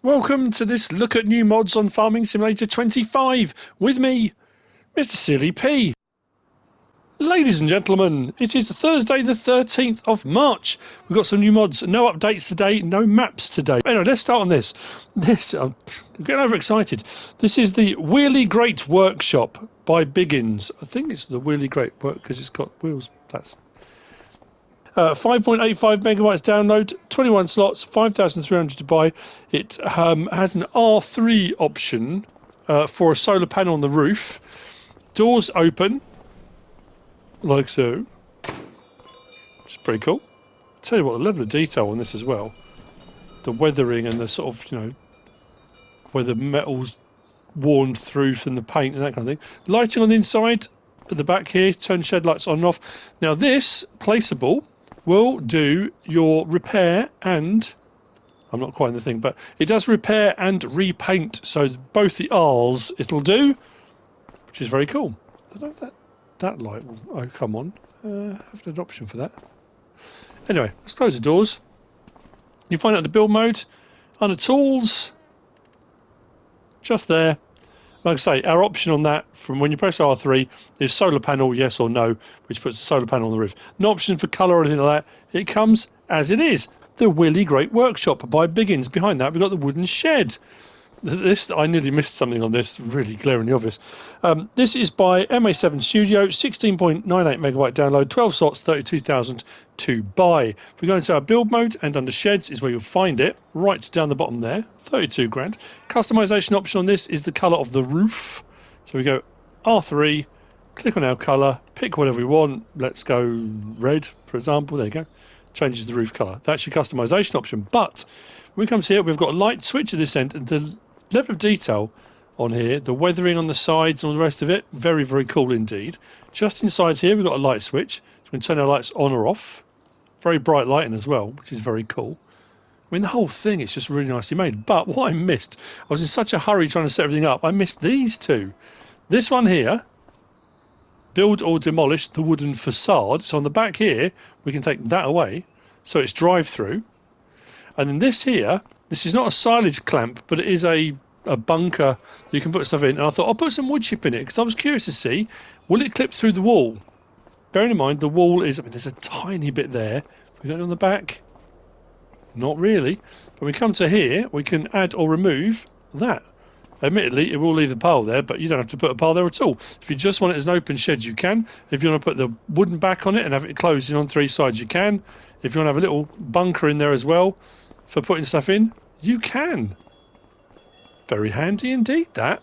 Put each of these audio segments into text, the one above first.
Welcome to this look at new mods on Farming Simulator 25 with me, MrSealyp. Ladies and gentlemen, it is Thursday the 13th of March. We've got some new mods, no updates today, no maps today. Anyway, let's start on this. I'm getting overexcited. This is the Wheelie Great Workshop by Biggins. I think it's the Wheelie Great Work because it's got wheels. That's 5.85 megabytes download, 21 slots, 5,300 to buy. It has an R3 option for a solar panel on the roof. Doors open, like so. Which is pretty cool. I'll tell you what, the level of detail on this as well. The weathering and the sort of, where the metal's worn through from the paint and that kind of thing. Lighting on the inside, at the back here, turn shed lights on and off. Now this, placeable, will do your repair and, I'm not quite in the thing, but it does repair and repaint, so both the R's it'll do, which is very cool. I don't know if that light will come on. I have an option for that. Anyway, let's close the doors. You find out the build mode, under tools, just there. Like I say, our option on that from when you press R3 is solar panel, yes or no, which puts the solar panel on the roof. No option for colour or anything like that. It comes as it is. The Wheelie Great Workshop by Biggins. Behind that, we've got the wooden shed. This, I nearly missed something on this, really glaringly obvious. This is by MA7 Studio, 16.98 megabyte download, 12 slots, 32,000 to buy. If we go into our build mode and under sheds is where you'll find it, right down the bottom there, 32 grand. Customization option on this is the colour of the roof. So we go R3, click on our colour, pick whatever we want. Let's go red, for example. There you go. Changes the roof colour. That's your customization option. But when we come to here, we've got a light switch at this end, and the level of detail on here, the weathering on the sides and all the rest of it, very, very cool indeed. Just inside here, we've got a light switch. So we can turn our lights on or off. Very bright lighting as well, which is very cool. I mean, the whole thing is just really nicely made. But what I missed, I was in such a hurry trying to set everything up, I missed these two. This one here, build or demolish the wooden facade. So on the back here, we can take that away. So it's drive-through. And then this here, this is not a silage clamp, but it is a bunker you can put stuff in. And I thought, I'll put some wood chip in it, because I was curious to see, will it clip through the wall? Bearing in mind, the wall is, I mean, there's a tiny bit there. We got it on the back. Not really. When we come to here, we can add or remove that. Admittedly, it will leave the pile there, but you don't have to put a pile there at all. If you just want it as an open shed, you can. If you want to put the wooden back on it and have it closed in on three sides, you can. If you want to have a little bunker in there as well for putting stuff in, you can. Very handy indeed, that.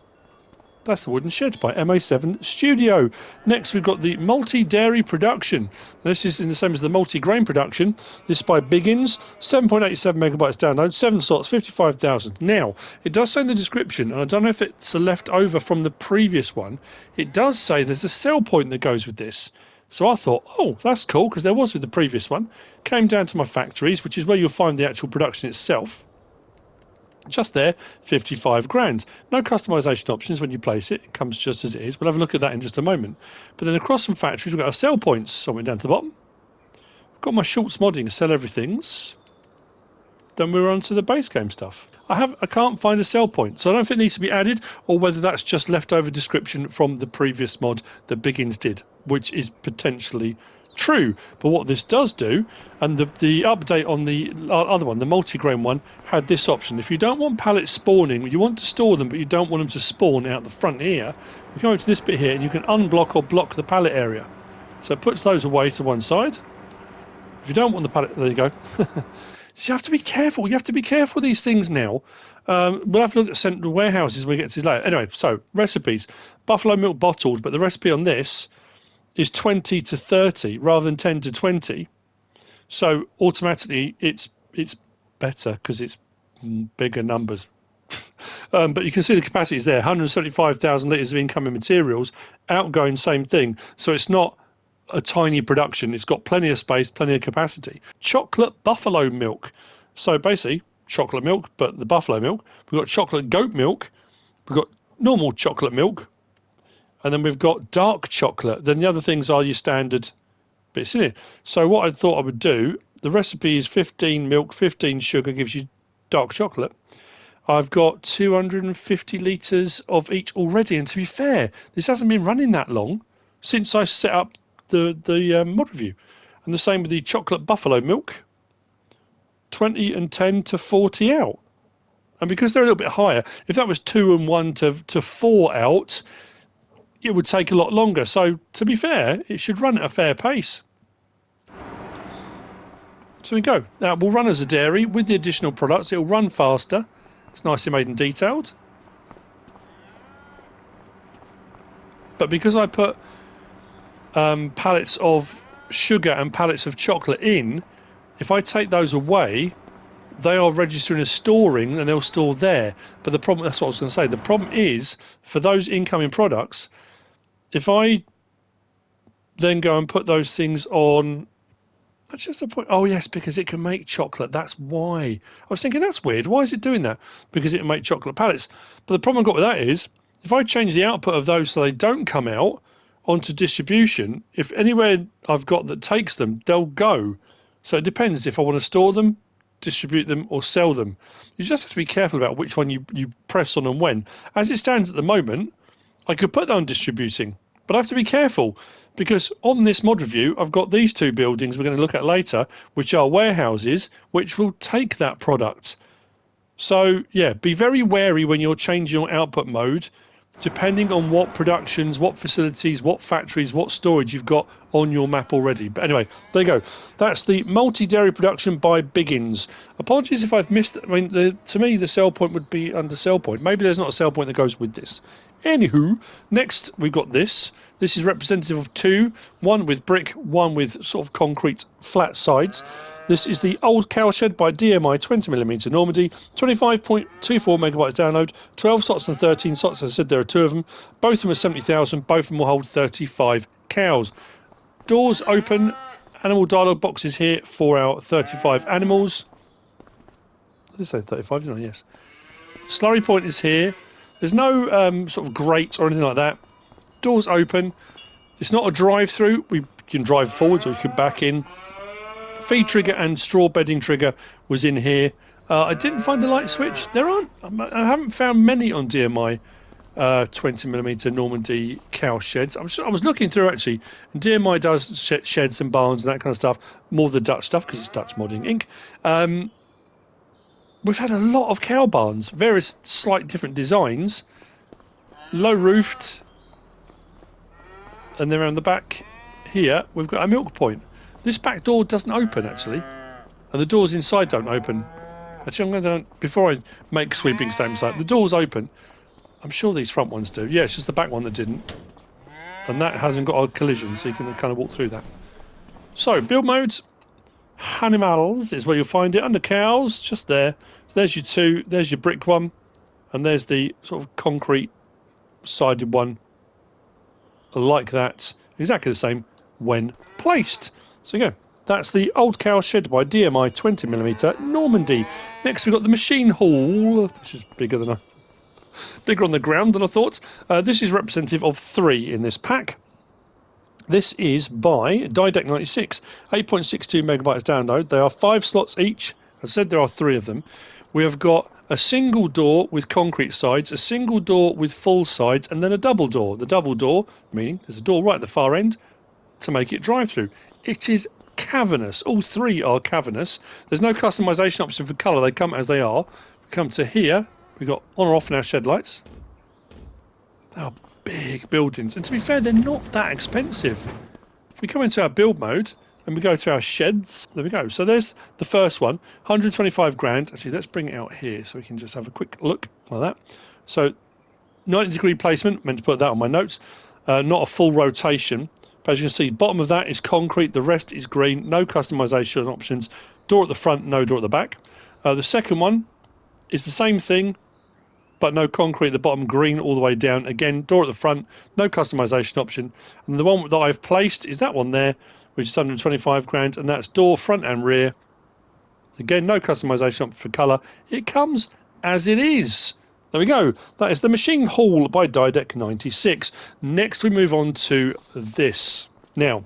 That's the wooden shed by MA7 Studio. Next, we've got the multi-dairy production. This is in the same as the multi-grain production. This is by Biggins, 7.87 megabytes download, 7 slots, 55,000. Now, it does say in the description, and I don't know if it's a leftover from the previous one, it does say there's a sell point that goes with this. So I thought, oh, that's cool, because there was with the previous one. Came down to my factories, which is where you'll find the actual production itself. Just there, 55 grand. No customization options when you place it. It comes just as it is. We'll have a look at that in just a moment. But then across from factories, we've got our sell points. So I went down to the bottom. Got my SleutjesModding, sell everything's. Then we're on to the base game stuff. I can't find a sell point, so I don't know if it needs to be added or whether that's just leftover description from the previous mod that Biggins did, which is potentially true. But what this does do, and the update on the other one, the multi-grain one, had this option. If you don't want pallets spawning, you want to store them but you don't want them to spawn out the front here, you go into this bit here and you can unblock or block the pallet area. So it puts those away to one side. If you don't want the pallet, there you go. So you have to be careful. You have to be careful with these things now. We'll have to look at central warehouses when we get to this later. Anyway, so recipes. Buffalo milk bottled, but the recipe on this is 20 to 30 rather than 10 to 20. So automatically it's better because it's bigger numbers. But you can see the capacity is there. 175,000 litres of incoming materials. Outgoing, same thing. So it's not a tiny production. It's got plenty of space, plenty of capacity. Chocolate buffalo milk. So basically chocolate milk, but the buffalo milk. We've got chocolate goat milk. We've got normal chocolate milk. And then we've got dark chocolate. Then the other things are your standard bits in it. So what I thought I would do, the recipe is 15 milk, 15 sugar, gives you dark chocolate. I've got 250 litres of each already, and to be fair, this hasn't been running that long since I set up the mod review. And the same with the chocolate buffalo milk, 20 and 10 to 40 out. And because they're a little bit higher, if that was 2 and 1 to 4 out, it would take a lot longer. So to be fair, it should run at a fair pace. So we go. Now we'll run as a dairy with the additional products. It'll run faster. It's nicely made and detailed. But because I put pallets of sugar and pallets of chocolate in, if I take those away, they are registering as storing and they'll store there. But the problem, that's what I was going to say, the problem is for those incoming products, if I then go and put those things on, that's just a point. Oh yes, because it can make chocolate. That's why. I was thinking that's weird. Why is it doing that? Because it can make chocolate pallets. But the problem I've got with that is, if I change the output of those so they don't come out onto distribution, if anywhere I've got that takes them, they'll go. So it depends if I want to store them, distribute them, or sell them. You just have to be careful about which one you press on and when. As it stands at the moment, I could put that on distributing, but I have to be careful because on this mod review, I've got these two buildings we're going to look at later, which are warehouses, which will take that product. So yeah, be very wary when you're changing your output mode, depending on what productions, what facilities, what factories, what storage you've got on your map already. But anyway, there you go. That's the multi-dairy production by Biggins. Apologies if I've missed it. I mean, to me, the sell point would be under sell point. Maybe there's not a sell point that goes with this. Anywho, next we've got this. This is representative of two, one with brick, one with sort of concrete flat sides. This is the old Cowshed by DMI 20mm Normandy, 25.24 megabytes download, 12 slots and 13 slots. As I said, there are two of them. Both of them are 70,000. Both of them will hold 35 cows. Doors open. Animal dialogue boxes here for our 35 animals. I did say 35, didn't I? Yes. Slurry point is here. There's no sort of grate or anything like that. Doors open. It's not a drive-through. We can drive forwards or you can back in. Feed trigger and straw bedding trigger was in here. I didn't find a light switch. There aren't. I haven't found many on DMI 20mm Normandy cow sheds. I was looking through actually, and DMI does sheds and barns and that kind of stuff. More the Dutch stuff because it's Dutch Modding Inc. We've had a lot of cow barns, various slight different designs, low roofed, and then around the back here we've got a milk point. This back door doesn't open actually, and the doors inside don't open. Actually, I'm going to, before I make sweeping statements like the doors open, I'm sure these front ones do. Yeah, it's just the back one that didn't, and that hasn't got a collision, so you can kind of walk through that. So build modes, animals is where you'll find it under cows, just there. So there's your two, there's your brick one, and there's the sort of concrete sided one, like that, exactly the same when placed. So you go. That's the old Cowshed by DMI 20mm Normandy. Next we've got the MachineHall. This is bigger on the ground than I thought. This is representative of 3 in this pack. This is by Didec96, 8.62 megabytes download. They are 5 slots each. As I said, there are 3 of them. We have got a single door with concrete sides, a single door with full sides, and then a double door. The double door, meaning there's a door right at the far end to make it drive-through. It is cavernous. All 3 are cavernous. There's no customization option for colour. They come as they are. We come to here. We've got on or off in our shed lights. They are big buildings. And to be fair, they're not that expensive. If we come into our build mode and we go to our sheds, there we go. So there's the first one, 125 grand. Actually, let's bring it out here so we can just have a quick look like that. So 90-degree placement, meant to put that on my notes. Not a full rotation. But as you can see, bottom of that is concrete, the rest is green, no customization options, door at the front, no door at the back. The second one is the same thing, but no concrete at the bottom, green all the way down. Again, door at the front, no customization option. And the one that I've placed is that one there, which is 125 grand, and that's door, front and rear. Again, no customization option for colour. It comes as it is. There we go. That is the MachineHall by Didec96. Next, we move on to this. Now,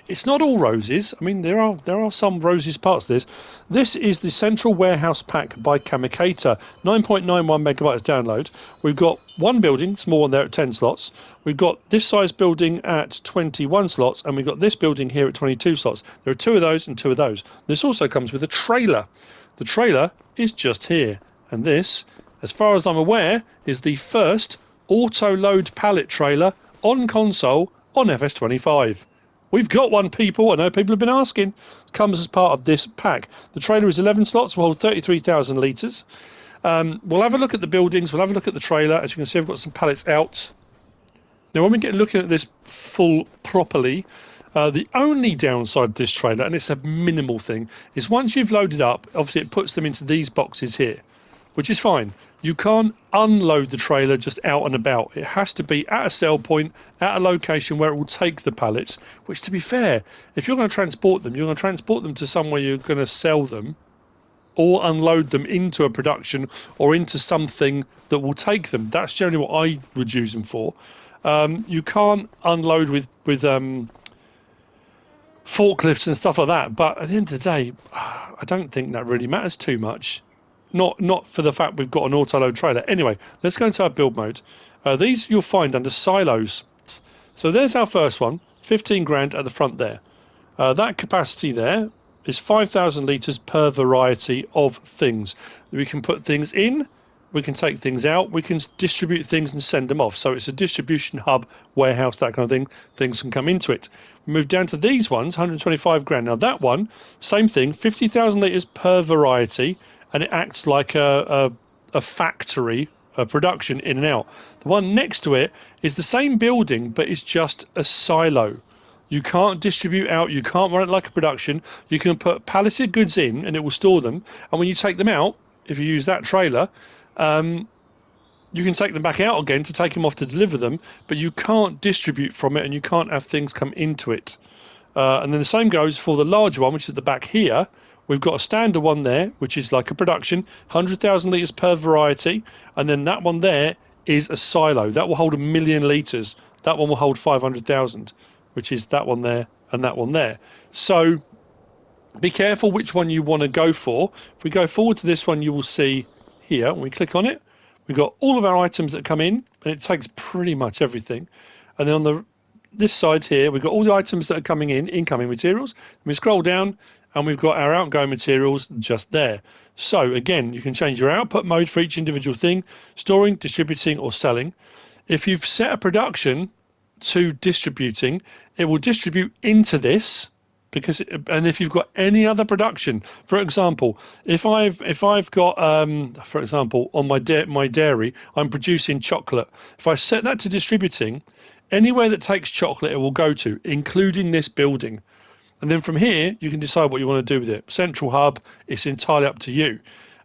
It's not all roses. I mean, there are some roses parts of this. This is the Central Warehouse Pack by Kamikater, 9.91 megabytes download. We've got one building, small one there at 10 slots. We've got this size building at 21 slots, and we've got this building here at 22 slots. There are 2 of those and 2 of those. This also comes with a trailer. The trailer is just here, and this, as far as I'm aware, is the first Autoload pallet trailer on console on FS25. We've got one, people. I know people have been asking. Comes as part of this pack. The trailer is 11 slots, will hold 33,000 litres. We'll have a look at the buildings. We'll have a look at the trailer. As you can see, I've got some pallets out. Now, when we get looking at this full properly, the only downside of this trailer, and it's a minimal thing, is once you've loaded up, obviously it puts them into these boxes here, which is fine. You can't unload the trailer just out and about. It has to be at a sell point, at a location where it will take the pallets, which, to be fair, if you're going to transport them, you're going to transport them to somewhere you're going to sell them, or unload them into a production or into something that will take them. That's generally what I would use them for. You can't unload with forklifts and stuff like that, but at the end of the day, I don't think that really matters too much. Not for the fact we've got an autoload trailer. Anyway, let's go into our build mode. These you'll find under silos. So there's our first one, 15 grand at the front there. That capacity there is 5,000 litres per variety of things. We can put things in, we can take things out, we can distribute things and send them off. So it's a distribution hub, warehouse, that kind of thing. Things can come into it. We move down to these ones, 125 grand. Now that one, same thing, 50,000 litres per variety, and it acts like a factory, a production in and out. The one next to it is the same building, but it's just a silo. You can't distribute out, you can't run it like a production. You can put palleted goods in and it will store them, and when you take them out, if you use that trailer, you can take them back out again to take them off to deliver them, but you can't distribute from it and you can't have things come into it. And then the same goes for the larger one, which is at the back here. We've got a standard one there, which is like a production, 100,000 litres per variety, and then that one there is a silo. That will hold 1 million litres. That one will hold 500,000, which is that one there and that one there. So be careful which one you want to go for. If we go forward to this one, you will see here, when we click on it, we've got all of our items that come in, and it takes pretty much everything. And then on this side here, we've got all the items that are coming in, incoming materials. And we scroll down, and we've got our outgoing materials just there. So again, you can change your output mode for each individual thing, storing, distributing, or selling. If you've set a production to distributing, it will distribute into this, and if you've got any other production, for example, if I've got for example, on my dairy, I'm producing chocolate. If I set that to distributing, anywhere that takes chocolate it will go to, including this building. And then from here, you can decide what you want to do with it. Central hub, it's entirely up to you.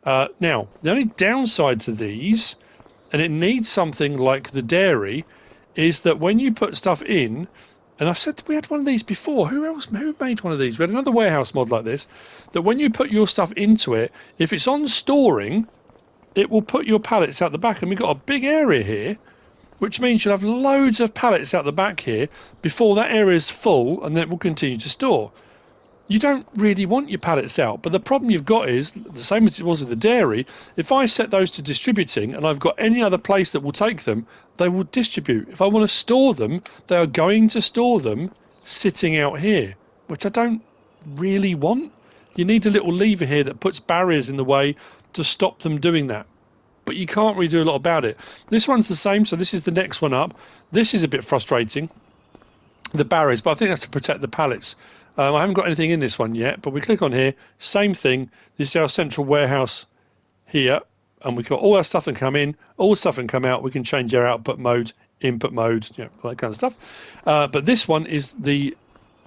Now, the only downside to these, and it needs something like the dairy, is that when you put stuff in, and I've said we had one of these before. Who made one of these? We had another warehouse mod like this, that when you put your stuff into it, if it's on storing, it will put your pallets out the back. And we've got a big area here, which means you'll have loads of pallets out the back here before that area is full, and then it will continue to store. You don't really want your pallets out, but the problem you've got is, the same as it was with the dairy, if I set those to distributing and I've got any other place that will take them, they will distribute. If I want to store them, they are going to store them sitting out here, which I don't really want. You need a little lever here that puts barriers in the way to stop them doing that. But you can't really do a lot about it. This one's the same, so this is the next one up. This is a bit frustrating, the barriers, but I think that's to protect the pallets. I haven't got anything in this one yet, but we click on here, same thing. This is our central warehouse here, and we've got all our stuff that come in, all the stuff that come out. We can change our output mode, input mode, you know, all that kind of stuff. But this one is the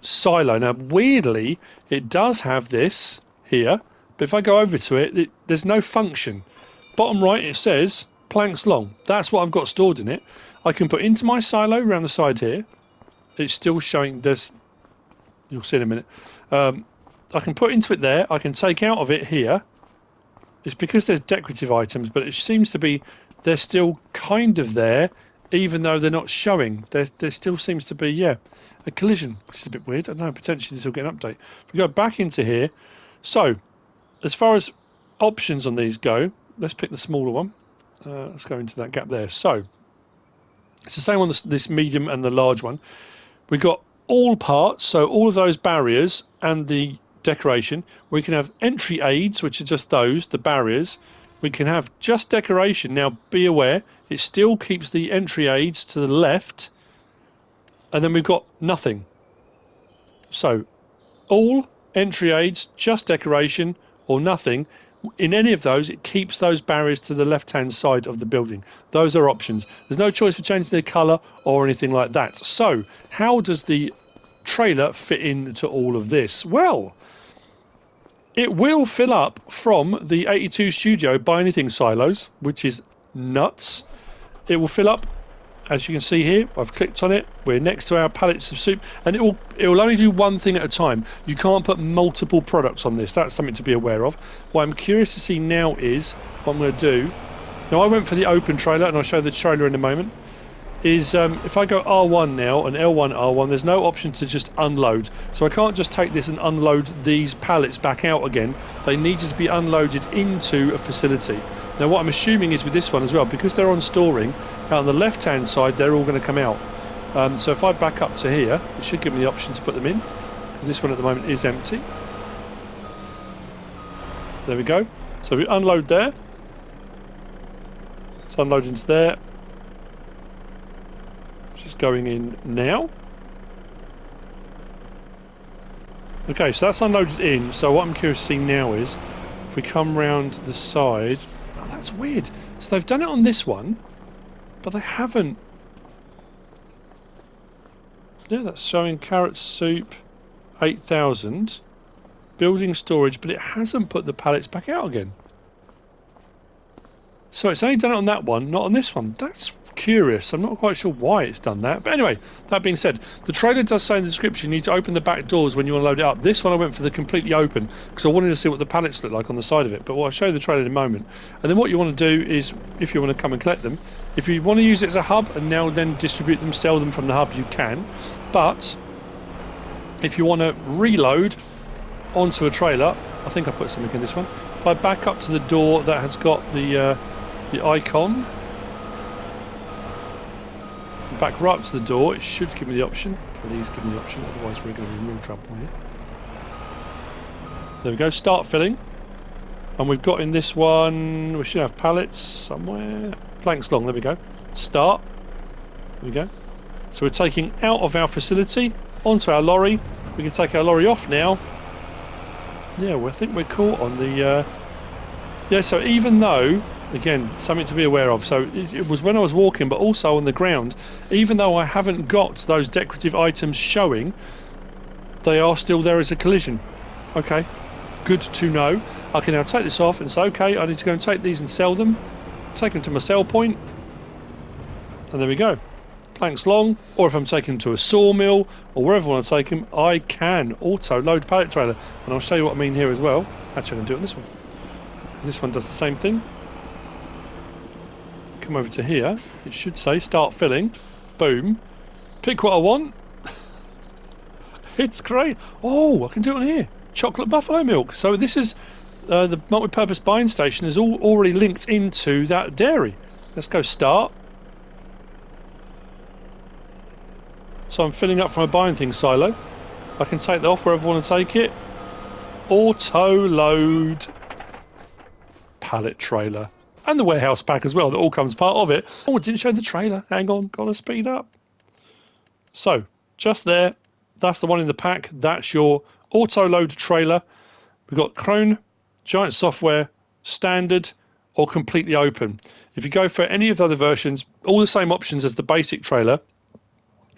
silo. Now, weirdly, it does have this here, but if I go over to it, there's no function. Bottom right, it says planks long. That's what I've got stored in it. I can put into my silo around the side here. It's still showing this. You'll see in a minute. I can put into it there. I can take out of it here. It's because there's decorative items, but it seems to be they're still kind of there, even though they're not showing. There still seems to be, yeah. a collision, which is a bit weird. I don't know, potentially this will get an update. If we go back into here, so as far as options on these go, let's pick the smaller one. Let's go into that gap there. So it's the same on this medium and the large one. We've got all parts, so all of those barriers and the decoration. We can have entry aids, which are just those, the barriers. We can have just decoration. Now, be aware, it still keeps the entry aids to the left, and then we've got nothing. So, all entry aids, just decoration, or nothing. In any of those, it keeps those barriers to the left-hand side of the building. Those are options. There's no choice for changing the colour or anything like that. So, how does the trailer fit into all of this? Well, it will fill up from the 82 Studio Buy Anything silos, which is nuts. It will fill up, as you can see here. I've clicked on it. We're next to our pallets of soup, and it will only do one thing at a time. You can't put multiple products on this. That's something to be aware of. What I'm curious to see now is what I'm going to do. Now, I went for the open trailer, and I'll show the trailer in a moment. Is if I go R1 now and L1 R1, there's no option to just unload. So I can't just take this and unload these pallets back out again. They needed to be unloaded into a facility. Now, what I'm assuming is with this one as well, because they're on storing, out on the left-hand side, they're all going to come out. So if I back up to here, it should give me the option to put them in. This one at the moment is empty. There we go. So we unload there. Let's unload into there. Just going in now. Okay, so that's unloaded in. So what I'm curious to see now is, if we come round the side... Oh, that's weird. So they've done it on this one, but they haven't... Yeah, that's showing carrot soup, 8,000. Building storage, but it hasn't put the pallets back out again. So it's only done it on that one, not on this one. That's curious. I'm not quite sure why it's done that. But anyway, that being said, the trailer does say in the description you need to open the back doors when you want to load it up. This one I went for the completely open because I wanted to see what the pallets look like on the side of it. But I'll show you the trailer in a moment. And then what you want to do is, if you want to come and collect them, if you want to use it as a hub and now then distribute them, sell them from the hub, you can. But if you want to reload onto a trailer, I think I put something in this one. If I back up to the door that has got the icon, back right up to the door, it should give me the option. Please give me the option, otherwise we're going to be in real trouble here. There we go, start filling. And we've got in this one, we should have pallets somewhere. Planks long, there we go. Start. There we go. So we're taking out of our facility onto our lorry. We can take our lorry off now. Yeah, well, I think we're caught on the... Yeah, so even though... Again, something to be aware of. So it was when I was walking, but also on the ground. Even though I haven't got those decorative items showing, they are still there as a collision. Okay, good to know. I can now take this off and say, okay, I need to go and take these and sell them. Take them to my sell point. And there we go. Planks long, or if I'm taking them to a sawmill, or wherever I want to take them, I can auto-load pallet trailer. And I'll show you what I mean here as well. Actually, I'm going to do it on this one. This one does the same thing. Come over to here, it should say start filling. Boom. Pick what I want. It's great. Oh, I can do it on here. Chocolate buffalo milk. So this is the multi-purpose buying station is all already linked into that dairy. Let's go start. So I'm filling up from a buying thing silo. I can take that off wherever I want to take it. Auto load pallet trailer. And the warehouse pack as well, that all comes part of it. Oh, it didn't show the trailer. Hang on, gotta speed up. So, just there, that's the one in the pack. That's your auto-load trailer. We've got Krone, Giant Software, Standard, or completely open. If you go for any of the other versions, all the same options as the basic trailer.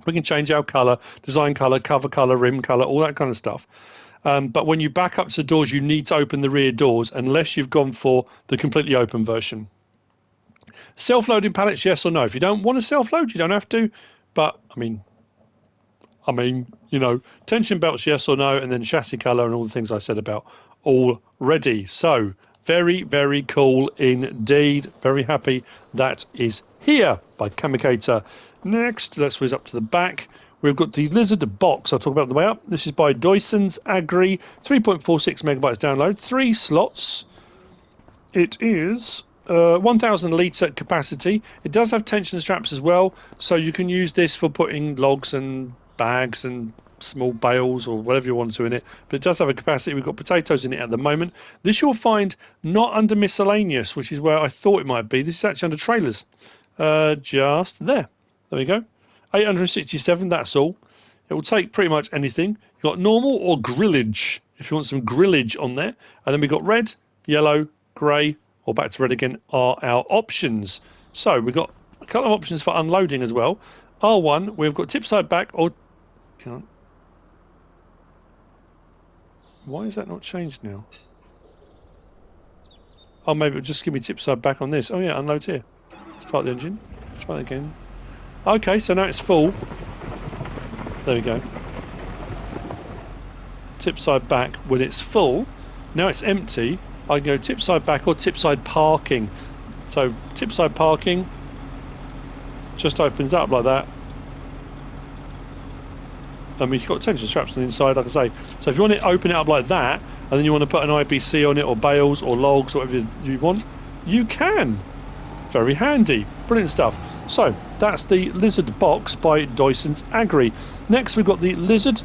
We can change our colour, design colour, cover colour, rim colour, all that kind of stuff. But when you back up to the doors, you need to open the rear doors unless you've gone for the completely open version. Self-loading pallets, yes or no? If you don't want to self-load, you don't have to. But, I mean, you know, tension belts, yes or no, and then chassis colour and all the things I said about already. So, very, very cool indeed. Very happy that is here by Kamikater. Next, let's whiz up to the back. we've got the Lizard box I'll talk about on the way up. This is by Duysens-Agri, 3.46 megabytes download, 3 slots. It is 1,000 litre capacity. It does have tension straps as well, so you can use this for putting logs and bags and small bales or whatever you want to in it, but it does have a capacity. We've got potatoes in it at the moment. This you'll find not under miscellaneous, which is where I thought it might be. This is actually under trailers. Just there. There we go. 867, that's all. It will take pretty much anything. You've got normal or grillage, if you want some grillage on there. And then we've got red, yellow, grey, or back to red again are our options. So we've got a couple of options for unloading as well. R1, we've got tip side back or... Why is that not changed now? Oh, maybe it'll just give me tip side back on this. Oh yeah, unload here. Start the engine. Try that again. Okay, so now it's full. There we go. Tip side back when it's full. Now it's empty. I can go tip side back or tip side parking. So tip side parking just opens up like that. And we've got tension straps on the inside, like I say. So if you want to open it up like that, and then you want to put an IBC on it, or bales, or logs, or whatever you want, you can. Very handy. Brilliant stuff. So that's the Lizard box by Duysens-Agri. Next we've got the Lizard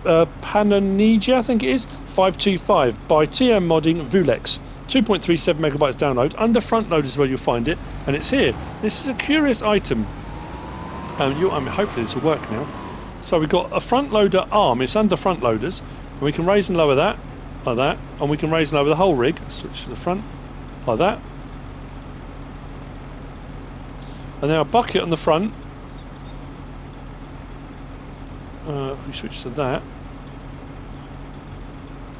Panonija, I think it is, 525 by TMModding VuleX. 2.37 megabytes download. Under front load is where you'll find it, and it's here. This is a curious item. Hopefully this will work now. So we've got a front loader arm. It's under front loaders, and we can raise and lower that like that, and we can raise and lower the whole rig. Switch to the front like that, and now a bucket on the front. If we switch to that,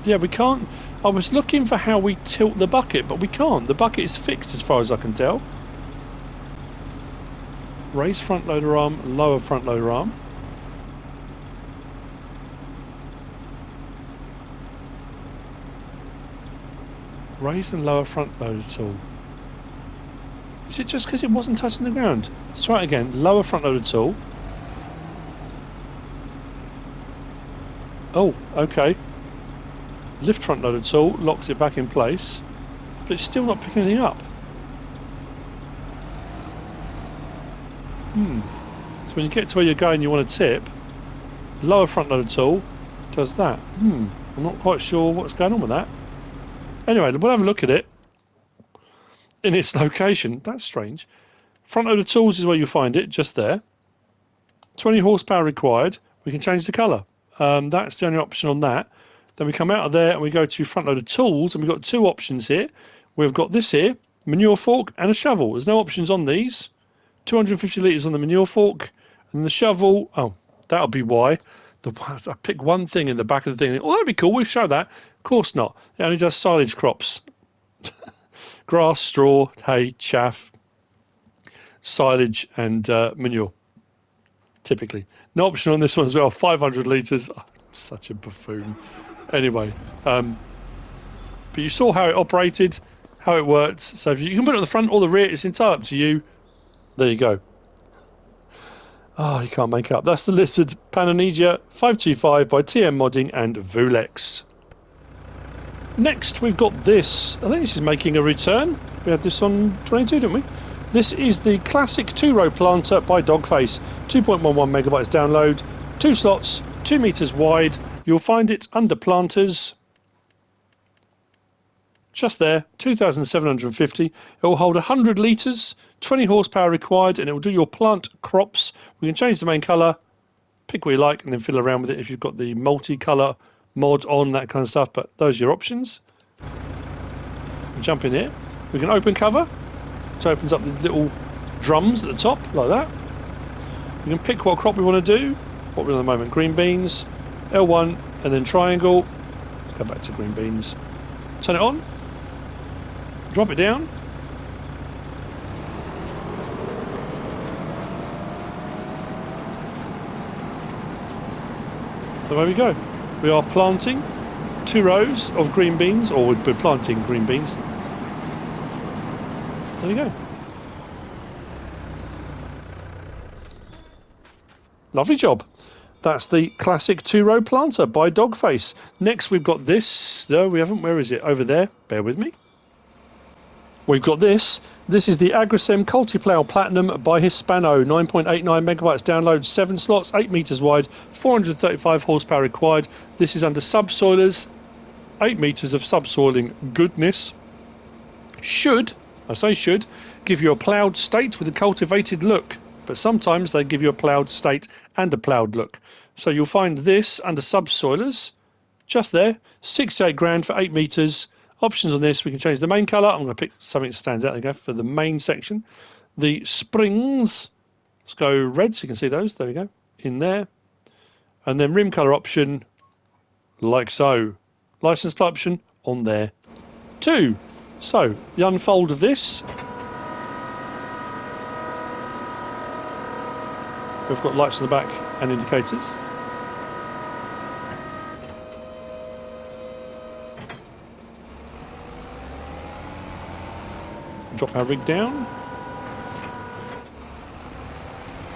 yeah, we can't. I was looking for how we tilt the bucket, but we can't. The bucket is fixed as far as I can tell. Raise front loader arm, lower front loader arm. Raise and lower front loader tool. Is it just because it wasn't touching the ground? Let's try it again. Lower front loader tool. Oh, okay. Lift front loader tool, locks it back in place, but it's still not picking anything up. So when you get to where you're going, you want to tip. Lower front loader tool does that. I'm not quite sure what's going on with that. Anyway, we'll have a look at it in its location. That's strange. Front loader tools is where you find it, just there. 20 horsepower required. We can change the colour. That's the only option on that. Then we come out of there and we go to front loader tools, and we've got 2 options here. We've got this here, manure fork and a shovel. There's no options on these. 250 litres on the manure fork, and the shovel, oh, that'll be why. I pick one thing in the back of the thing. Oh, that'd be cool. We've shown that. Of course not. It only does silage crops. Grass, straw, hay, chaff, silage, and manure. Typically. No option on this one as well. 500 litres. Oh, such a buffoon. Anyway. But you saw how it operated, how it works. So if you can put it on the front or the rear, it's entirely up to you. There you go. Oh, you can't make up. That's the Lizard Panonija 525 by TMModding and VuleX. Next, we've got this. I think this is making a return. We had this on 22, didn't we? This is the classic 2-row planter by Dogface. 2.11 megabytes download. 2 slots, 2 meters wide. You'll find it under planters. Just there, 2,750. It will hold 100 litres, 20 horsepower required, and it will do your plant crops. We can change the main colour, pick what you like, and then fiddle around with it if you've got the multicolour mod on, that kind of stuff, but those are your options. We'll jump in here. We can open cover, so it opens up the little drums at the top, like that. We can pick what crop we want to do. What we're on at the moment, green beans, L1, and then triangle. Let's go back to green beans. Turn it on. Drop it down. So there we go. We are planting 2 rows of green beans, or we're planting green beans. There we go. Lovely job. That's the classic 2-row planter by Dogface. Next we've got this. No, we haven't. Where is it? Over there. Bear with me. We've got this. This is the Agrisem Cultiplow Platinum by Hispano. 9.89 megabytes download, 7 slots, 8 meters wide, 435 horsepower required. This is under subsoilers. 8 meters of subsoiling goodness. Should, I say should, give you a ploughed state with a cultivated look. But sometimes they give you a ploughed state and a ploughed look. So you'll find this under subsoilers, just there, 68 grand for 8 meters. Options on this, we can change the main colour. I'm going to pick something that stands out, there you go, for the main section. The springs, let's go red so you can see those, there we go, in there. And then rim colour option, like so. License plate option on there too. So, the unfold of this. We've got lights on the back and indicators. Drop our rig down.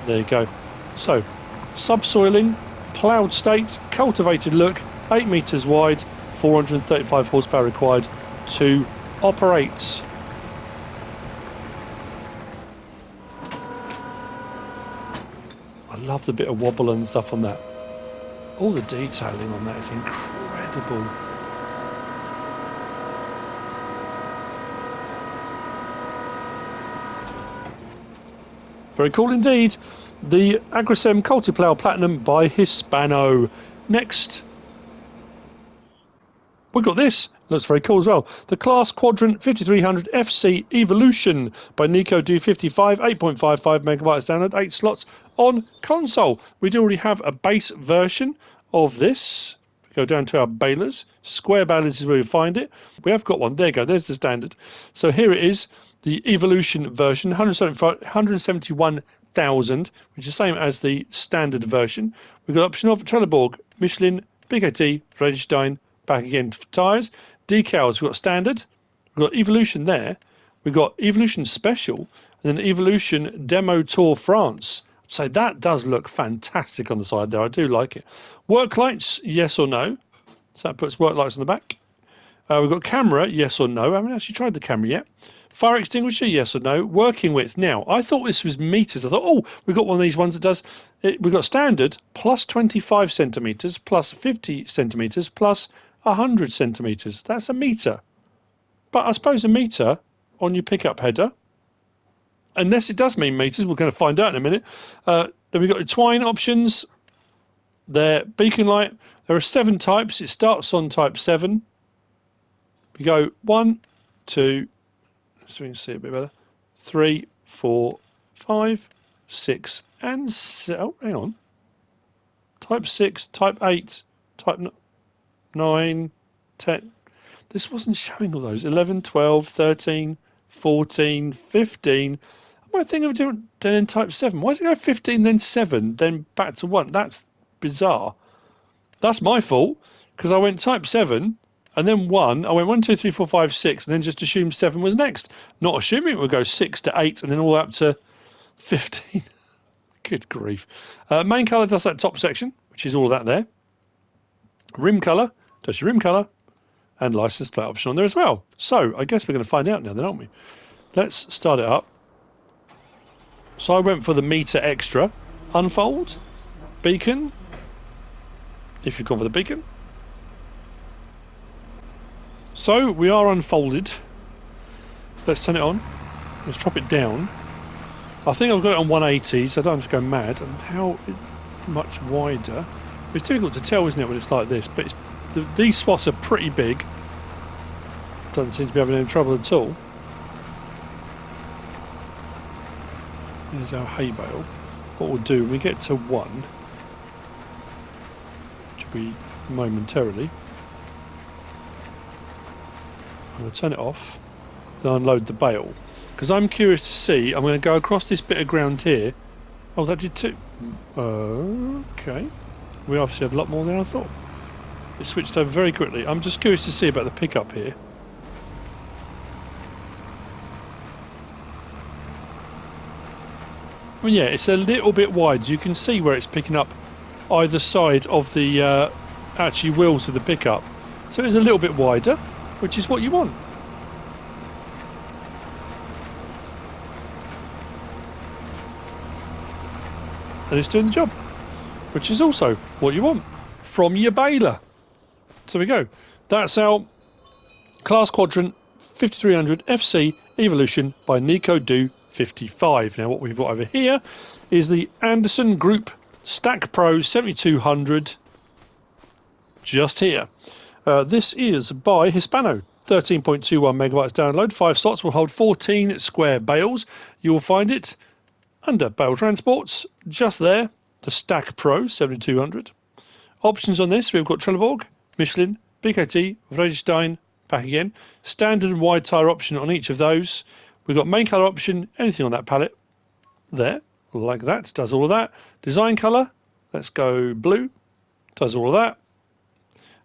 There you go. So, subsoiling, ploughed state, cultivated look, 8 meters wide, 435 horsepower required to operate. I love the bit of wobble and stuff on that. All the detailing on that is incredible. Very cool indeed. The Agrisem Cultiplow Platinum by Hispano. Next, we've got this. Looks very cool as well. The Claas Quadrant 5300 FC Evolution by Nico D55. 8.55 megabytes download, 8 slots on console. We do already have a base version of this. Go down to our balers. Square balers is where you find it. We have got one. There you go. There's the standard. So here it is. The Evolution version, 171,000, which is the same as the standard version. We've got option of Trelleborg, Michelin, Big AT, Vredestein, back again for tyres. Decals, we've got standard. We've got Evolution there. We've got Evolution Special, and then Evolution Demo Tour France. So that does look fantastic on the side there. I do like it. Work lights, yes or no. So that puts work lights on the back. We've got camera, yes or no. I haven't actually tried the camera yet. Fire extinguisher, yes or no. Working width. Now, I thought this was meters. I thought, oh, we've got one of these ones that does... We've got standard, plus 25 centimetres, plus 50 centimetres, plus 100 centimetres. That's a metre. But I suppose a metre on your pickup header, unless it does mean meters, we're going to find out in a minute. Then we've got the twine options. There, beacon light. There are 7 types. It starts on type 7. We go 1, 2... so we can see a bit better. 3, 4, 5, 6, and 7. Oh, hang on. Type 6, type 8, type 9, 10. This wasn't showing all those. 11, 12, 13, 14, 15. I might think of doing then type 7. Why does it go 15, then 7, then back to 1? That's bizarre. That's my fault, because I went type 7. And then 1, I went 1, 2, 3, 4, 5, 6, and then just assumed 7 was next. Not assuming it would go 6 to 8, and then all up to 15. Good grief. Main colour does that top section, which is all of that there. Rim colour does your rim colour, and license plate option on there as well. So, I guess we're going to find out now then, aren't we? Let's start it up. So I went for the meter extra. Unfold. Beacon. If you've gone for the beacon. So we are unfolded. Let's turn it on. Let's drop it down. I think I've got it on 180, so I don't have to go mad. And how much wider? It's difficult to tell, isn't it, when it's like this? But these spots are pretty big. Doesn't seem to be having any trouble at all. There's our hay bale. What we'll do when we get to 1, which will be momentarily. I'm going to turn it off, then unload the bale. Because I'm curious to see, I'm going to go across this bit of ground here. Oh, that did too. Okay. We obviously have a lot more than I thought. It switched over very quickly. I'm just curious to see about the pickup here. Well, yeah, it's a little bit wide. You can see where it's picking up either side of the actually wheels of the pickup. So it's a little bit wider, which is what you want. And it's doing the job, which is also what you want from your baler. So we go. That's our Claas Quadrant 5300 FC Evolution by Nico Do 55. Now what we've got over here is the Anderson Group StackPro 7200 just here. This is by Hispano. 13.21 megabytes download. 5 slots will hold 14 square bales. You will find it under Bale Transports, just there, the StackPro 7200. Options on this, we've got Trelleborg, Michelin, BKT, Vredestein, back again. Standard and wide tyre option on each of those. We've got main colour option, anything on that pallet. There, like that, does all of that. Design colour, let's go blue, does all of that.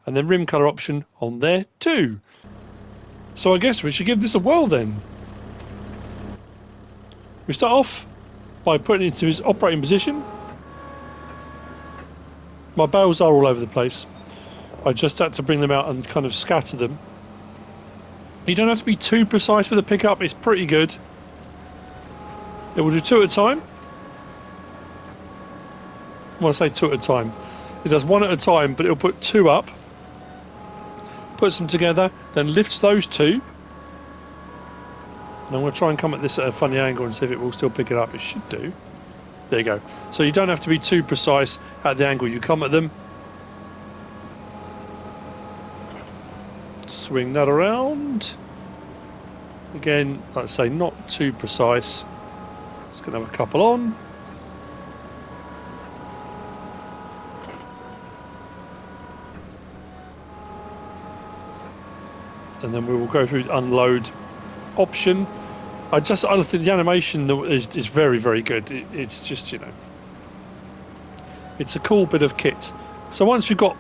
And then rim colour option on there too. So I guess we should give this a whirl then. We start off by putting it into his operating position. My bales are all over the place. I just had to bring them out and kind of scatter them. You don't have to be too precise with the pickup, it's pretty good. It will do 2 at a time. When I say 2 at a time, it does 1 at a time, but it'll put 2 up, puts them together, then lifts those 2. And I'm going to try and come at this at a funny angle and see if it will still pick it up. It should do. There you go. So you don't have to be too precise at the angle you come at them. Swing that around. Again, like I say, not too precise. Just going to have a couple on. And then we will go through the unload option. I think the animation is very, very good. It's just, you know, it's a cool bit of kit. So once we've got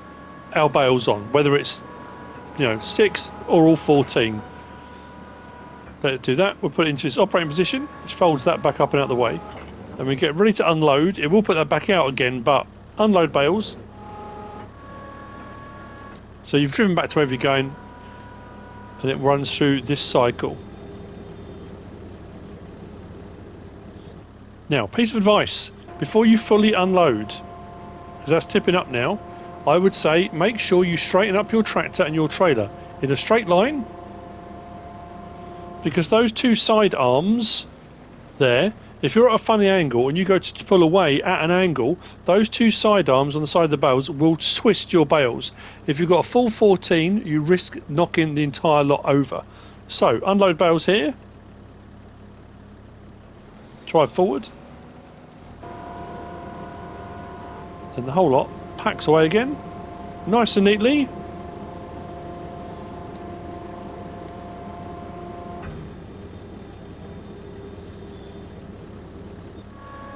our bales on, whether it's, you know, 6 or all 14, let it do that. We'll put it into its operating position, which folds that back up and out of the way. And we get ready to unload. It will put that back out again, but unload bales. So you've driven back to wherever you're going, and it runs through this cycle. Now, piece of advice, before you fully unload, because that's tipping up now, I would say make sure you straighten up your tractor and your trailer in a straight line, because those 2 side arms there, if you're at a funny angle and you go to pull away at an angle, those 2 side arms on the side of the bales will twist your bales. If you've got a full 14, you risk knocking the entire lot over. So, unload bales here. Drive forward. And the whole lot packs away again, nice and neatly.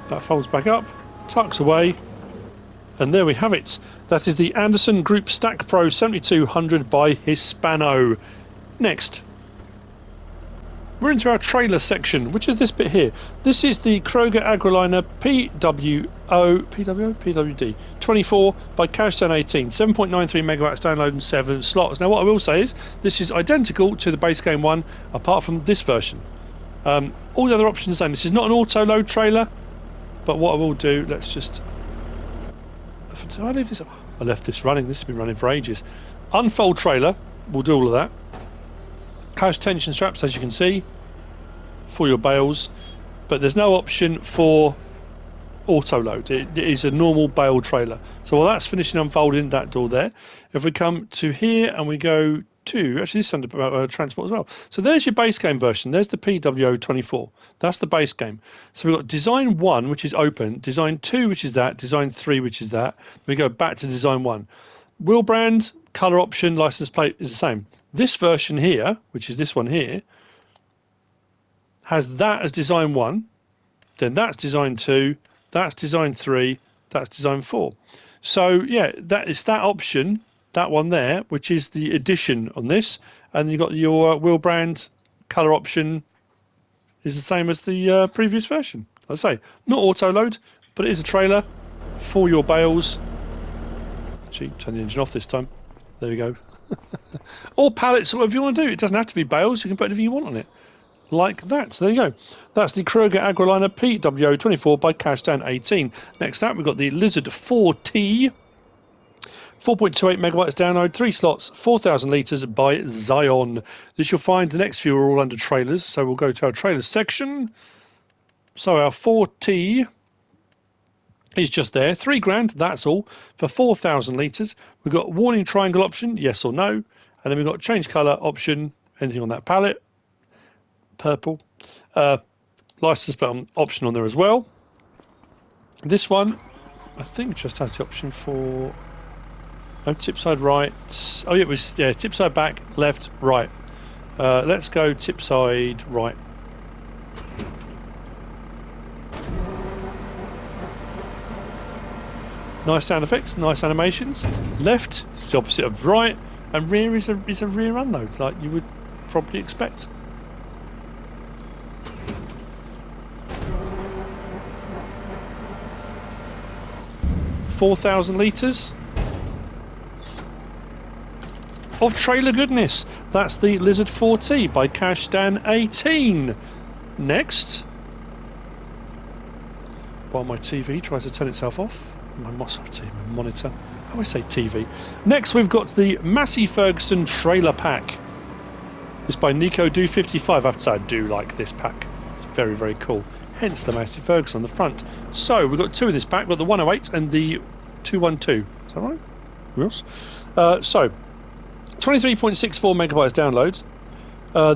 That folds back up, tucks away, and there we have it. That is the Anderson Group StackPro 7200 by Hispano. Next, we're into our trailer section, which is this bit here. This is the Kroger Agroliner PWD 24 by Cowshed By 18, 7.93 megawatts download and 7 slots. Now what I will say is this is identical to the base game one, apart from this version. All the other options are the same. This is not an auto-load trailer, but what I will do, let's just... Did I leave this? I left this running. This has been running for ages. Unfold trailer will do all of that. Has tension straps, as you can see, for your bales, but there's no option for auto load. It is a normal bale trailer. So while that's finishing unfolding, that door there, if we come to here and we go to, actually this is under transport as well. So there's your base game version. There's the PW24. That's the base game. So we've got design 1, which is open, design 2, which is that, design 3, which is that. We go back to design 1. Wheel brand, color option, license plate is the same. This version here, which is this one here, has that as design 1, then that's design 2, that's design 3, that's design 4. So yeah, that is that option, that one there, which is the addition on this, and you've got your wheel brand, color option is the same as the previous version. I say, not auto load, but it is a trailer for your bales. Actually, turn the engine off this time. There we go. Or pallets, or whatever you want to do. It doesn't have to be bales. You can put anything you want on it. Like that. So there you go. That's the Kroger Agroliner PWO24 by Cowshed By 18. Next up, we've got the Lizard 4T. 4.28 megabytes download, 3 slots, 4,000 litres by Zion. This you'll find the next few are all under trailers, so we'll go to our trailers section. So our 4T is just there, £3,000, that's all, for 4,000 litres. We've got warning triangle option, yes or no, and then we've got change colour option, anything on that pallet, purple. License plate option on there as well. This one, I think, just has the option for... No, tip side right. Oh, yeah, it was, yeah, tip side back, left, right. Let's go tip side right. Nice sound effects, nice animations. Left is the opposite of right, and rear is a rear unload, like you would probably expect. $4,000 litres of trailer goodness. That's the Lizard 4T by Cowshed By 18. Next, while my TV tries to turn itself off, my monitor, I always say TV. Next, we've got the Massey Ferguson trailer pack. This by Nico Do 55. I have to say, I do like this pack. It's very, very cool. Hence the Massey Ferguson on the front. So we've got two in this pack. We've got the 108 and the 212. Is that right? Yes. So 23.64 megabytes download.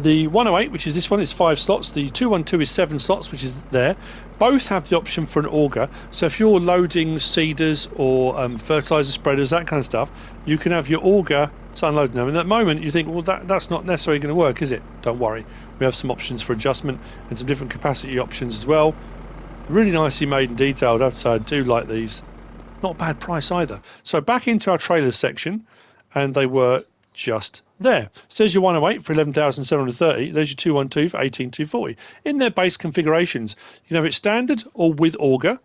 The 108, which is this one, is 5 slots. The 212 is 7 slots, which is there. Both have the option for an auger. So if you're loading seeders or fertilizer spreaders, that kind of stuff, you can have your auger to unload them. And at the moment, you think, well, that's not necessarily going to work, is it? Don't worry. We have some options for adjustment and some different capacity options as well. Really nicely made and detailed. I have to say, I do like these. Not a bad price either. So back into our trailers section, and they were just there. So there's your 108 for 11,730. There's your 212 for 18,240. In their base configurations, you can have it standard or with auger,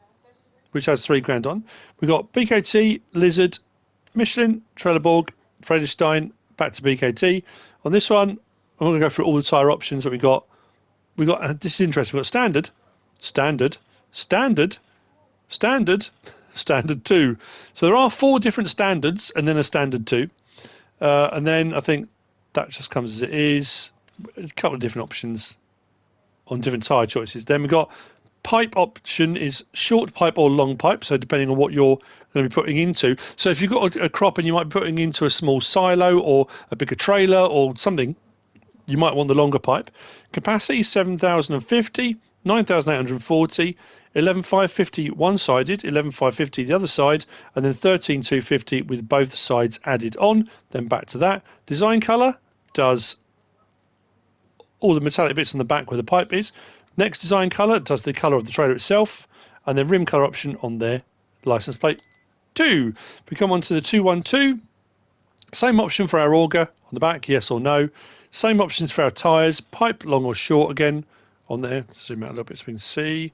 which has $3,000 on. We've got BKT, Lizard, Michelin, Trelleborg, Friedrichstein, back to BKT. On this one, I'm going to go through all the tyre options that we got. This is interesting. We've got standard, standard, standard, standard, standard 2. So there are 4 different standards and then a standard 2. And then I think that just comes as it is. A couple of different options on different tyre choices. Then we've got pipe option is short pipe or long pipe. So depending on what you're going to be putting into. So if you've got a crop and you might be putting into a small silo or a bigger trailer or something, you might want the longer pipe. Capacity 7,050, 9,840. 11,550 one-sided, 11,550 the other side, and then 13,250 with both sides added on. Then back to that. Design colour does all the metallic bits on the back where the pipe is. Next design colour does the colour of the trailer itself, and then rim colour option on their license plate 2. We come on to the 212. Same option for our auger on the back, yes or no. Same options for our tyres, pipe long or short again on there. Zoom out a little bit so we can see.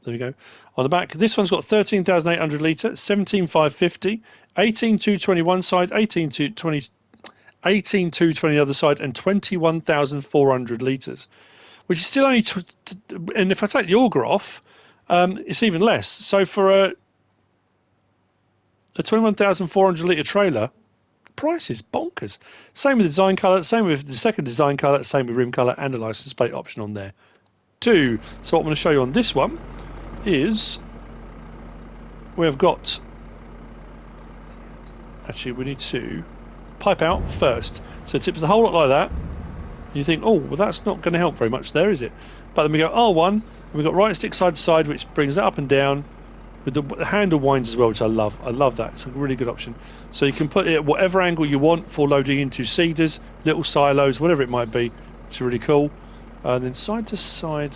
There we go. On the back, this one's got 13,800 litre, 17,550, 18,220 one side, 18,220 the other side, and 21,400 litres, which is still only... and if I take the auger off, it's even less. So for a 21,400 litre trailer, the price is bonkers. Same with the design colour, same with the second design colour, same with rim colour, and a license plate option on there too. So what I'm going to show you on this one is we've got, actually we need to pipe out first. So it tips the whole lot like that. You think, oh, well that's not going to help very much there, is it? But then we go R1, and we've got right stick side to side, which brings it up and down with the handle winds as well, which I love. I love that. It's a really good option. So you can put it at whatever angle you want for loading into seeders, little silos, whatever it might be, which is really cool. And then side to side,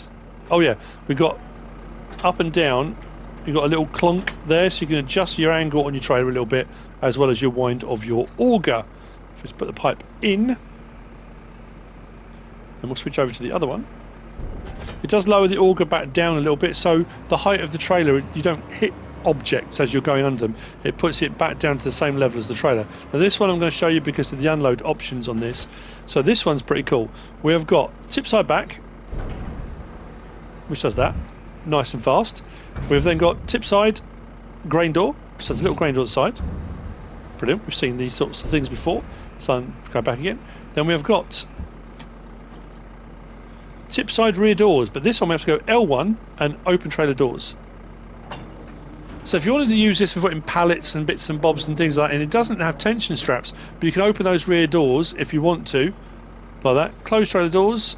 oh yeah, we've got up and down. You've got a little clunk there, so you can adjust your angle on your trailer a little bit, as well as your wind of your auger. Just put the pipe in, and we'll switch over to the other one. it does lower the auger back down a little bit, so the height of the trailer, you don't hit objects as you're going under them. It puts it back down to the same level as the trailer. Now this one I'm going to show you because of the unload options on this. So this one's pretty cool. We have got tip side back, which does that nice and fast. We've then got tip side grain door, which has a little grain door at the side. Brilliant. We've seen these sorts of things before. So go back again. Then we have got tip side rear doors, but this one we have to go L1 and open trailer doors. So if you wanted to use this for putting pallets and bits and bobs and things like that, and it doesn't have tension straps, but you can open those rear doors if you want to, like that. Close trailer doors.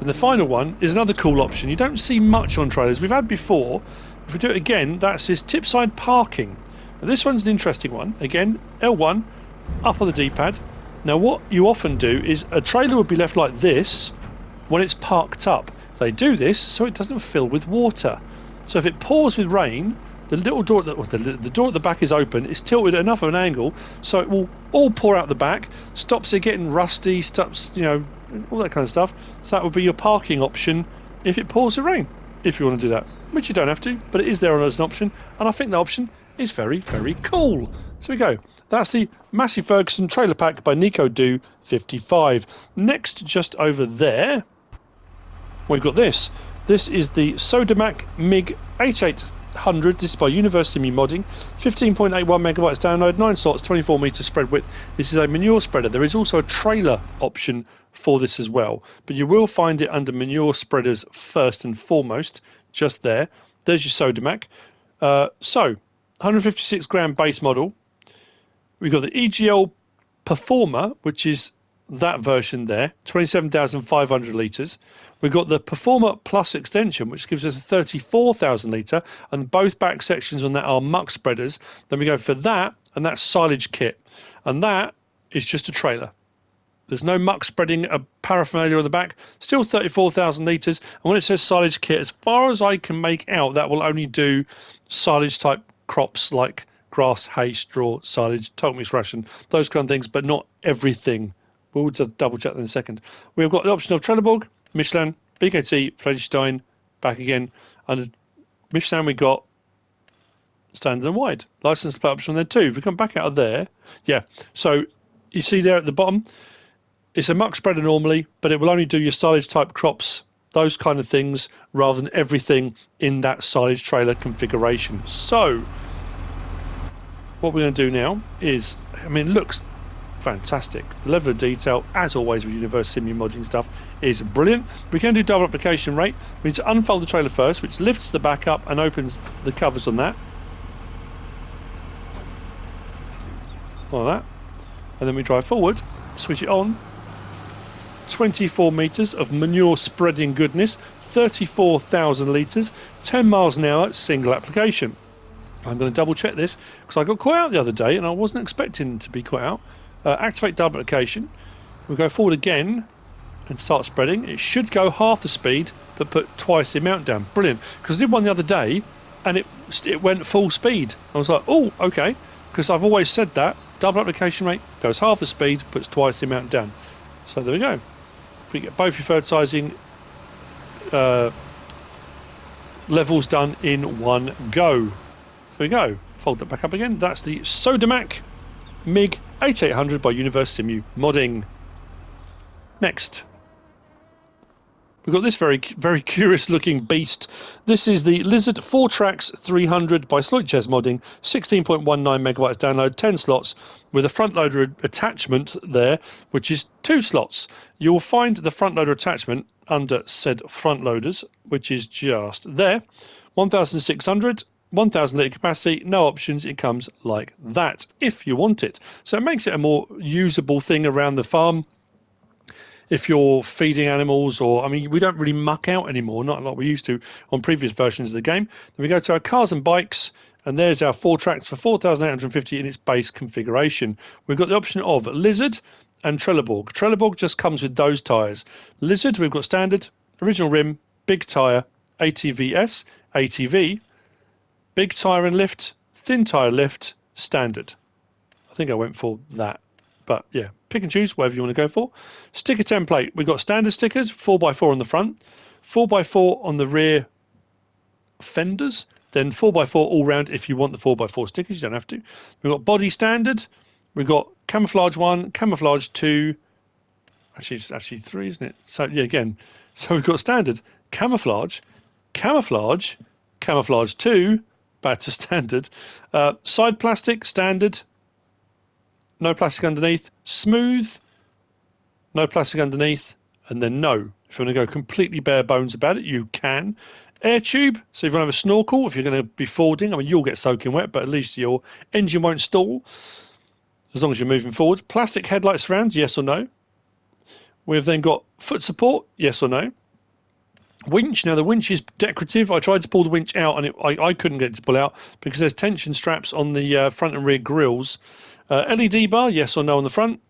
And the final one is another cool option. You don't see much on trailers. We've had before. If we do it again, that's this tip side parking. Now this one's an interesting one. Again, L1, up on the D-pad. Now what you often do is a trailer would be left like this when it's parked up. They do this so it doesn't fill with water. So if it pours with rain, the little door, the door at the back is open. It's tilted at enough of an angle so it will all pour out the back, stops it getting rusty, stops, you know, all that kind of stuff. So that would be your parking option if it pours with rain, if you want to do that, which you don't have to, but it is there as an option, and I think the option is very, very cool. So we go. That's the Massey Ferguson trailer pack by Nico Do 55. Next, just over there, we've got this. This is the Sodimac MiG 8800. This is by Univers SleutjesModding. 15.81 megabytes download, 9 slots, 24 meter spread width. This is a manure spreader. There is also a trailer option for this as well, but you will find it under manure spreaders first and foremost, just there. There's your Sodimac. So 156 gram base model. We've got the EGL Performer, which is that version there, 27,500 litres. We've got the Performer Plus extension, which gives us a 34,000 litre, and both back sections on that are muck spreaders. Then we go for that, and that's silage kit. And that is just a trailer. There's no muck spreading a paraphernalia on the back, still 34,000 litres. And when it says silage kit, as far as I can make out, that will only do silage type crops like grass, hay, straw, silage, total mixed ration, those kind of things, but not everything. We'll just double check that in a second. We've got the option of Trelleborg, Michelin, BKT, Fredestein, back again. Under Michelin, we got standard and wide. License plate option there too. If we come back out of there, yeah. So you see there at the bottom, it's a muck spreader normally, but it will only do your silage type crops, those kind of things, rather than everything in that silage trailer configuration. So what we're going to do now is, I mean, it looks fantastic. The level of detail, as always with MrSealyp stuff, is brilliant. We can do double application rate. We need to unfold the trailer first, which lifts the back up and opens the covers on that. Like that. And then we drive forward, switch it on. 24 metres of manure spreading goodness, 34,000 litres, 10 miles an hour, single application. I'm going to double check this because I got caught out the other day and I wasn't expecting to be caught out. Activate double application. We'll go forward again and start spreading. It should go half the speed but put twice the amount down. Brilliant. Because I did one the other day and it went full speed. I was like, oh, okay. Because I've always said that. Double application rate goes half the speed, puts twice the amount down. So there we go. We get both your fertilising levels done in one go. There we go. Fold that back up again. That's the Sodimac MiG 8800 by Univers SleutjesModding. Next, we've got this very, very curious looking beast. This is the Lizard FourTrax 300 by SleutjesModding. 16.19 megabytes download, 10 slots, with a front loader attachment there, which is 2 slots. You will find the front loader attachment under said front loaders, which is just there. 1,600. 1,000 litre capacity, no options, it comes like that, if you want it. So it makes it a more usable thing around the farm. If you're feeding animals, or, I mean, we don't really muck out anymore, not like we used to on previous versions of the game. Then we go to our cars and bikes, and there's our FourTrax for 4,850 in its base configuration. We've got the option of Lizard and Trelleborg. Trelleborg just comes with those tyres. Lizard, we've got standard, original rim, big tyre, ATVS, ATV, big tyre and lift, thin tyre lift, standard. I think I went for that. But yeah, pick and choose whatever you want to go for. Sticker template. We've got standard stickers, 4x4 on the front, 4x4 on the rear fenders, then 4x4 all round if you want the 4x4 stickers. You don't have to. We've got body standard. We've got camouflage 1, camouflage 2. Actually, it's actually 3, isn't it? So, yeah, again. So we've got standard, camouflage, camouflage, camouflage 2, back to standard. Side plastic, standard. No plastic underneath. Smooth. No plastic underneath. And then no. If you want to go completely bare bones about it, you can. Air tube. So if you want to have a snorkel, if you're going to be forwarding, I mean, you'll get soaking wet, but at least your engine won't stall as long as you're moving forward. Plastic headlight surrounds, yes or no. We've then got foot support, yes or no. Winch. Now, the winch is decorative. I tried to pull the winch out, and I couldn't get it to pull out because there's tension straps on the front and rear grills. LED bar, yes or no on the front.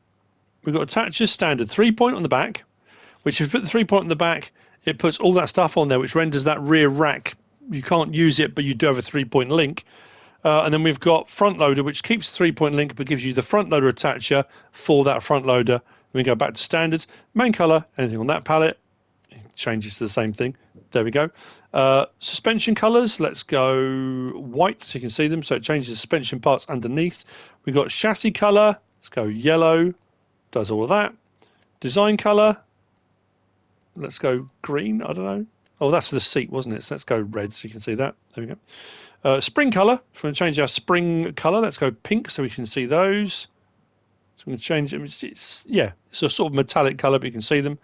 We've got attachers, standard 3-point on the back, which if you put the 3-point on the back, it puts all that stuff on there, which renders that rear rack. You can't use it, but you do have a 3-point link. And then we've got front loader, which keeps the 3-point link, but gives you the front loader attacher for that front loader. We go back to standards. Main colour, anything on that palette. It changes to the same thing. There we go. Suspension colours, let's go white so you can see them. So it changes the suspension parts underneath. We've got chassis colour. Let's go yellow. Does all of that. Design colour. Let's go green. I don't know. Oh, that's for the seat, wasn't it? So let's go red so you can see that. There we go. Spring colour. If we want to change our spring colour, let's go pink so we can see those. So I'm going to change it. It's a sort of metallic colour, but you can see them.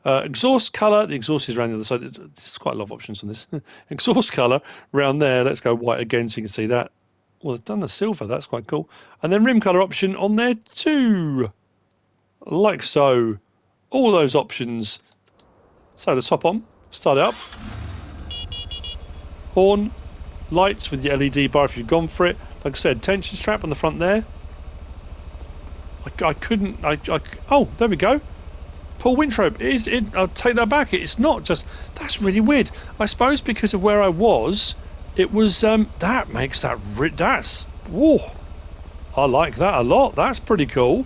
Exhaust colour. The exhaust is around the other side. There's quite a lot of options on this. Exhaust colour around there. Let's go white again so you can see that. Well, they've done the silver. That's quite cool. And then rim colour option on there too. Like so. All those options. So the top on. Start it up. Horn. Lights with the LED bar if you've gone for it. Like I said, tension strap on the front there. I couldn't. Oh, there we go. Pull winch rope. I'll take that back. It's not just. That's really weird. I suppose because of where I was, it was. That makes that. That's. Whoa. I like that a lot. That's pretty cool.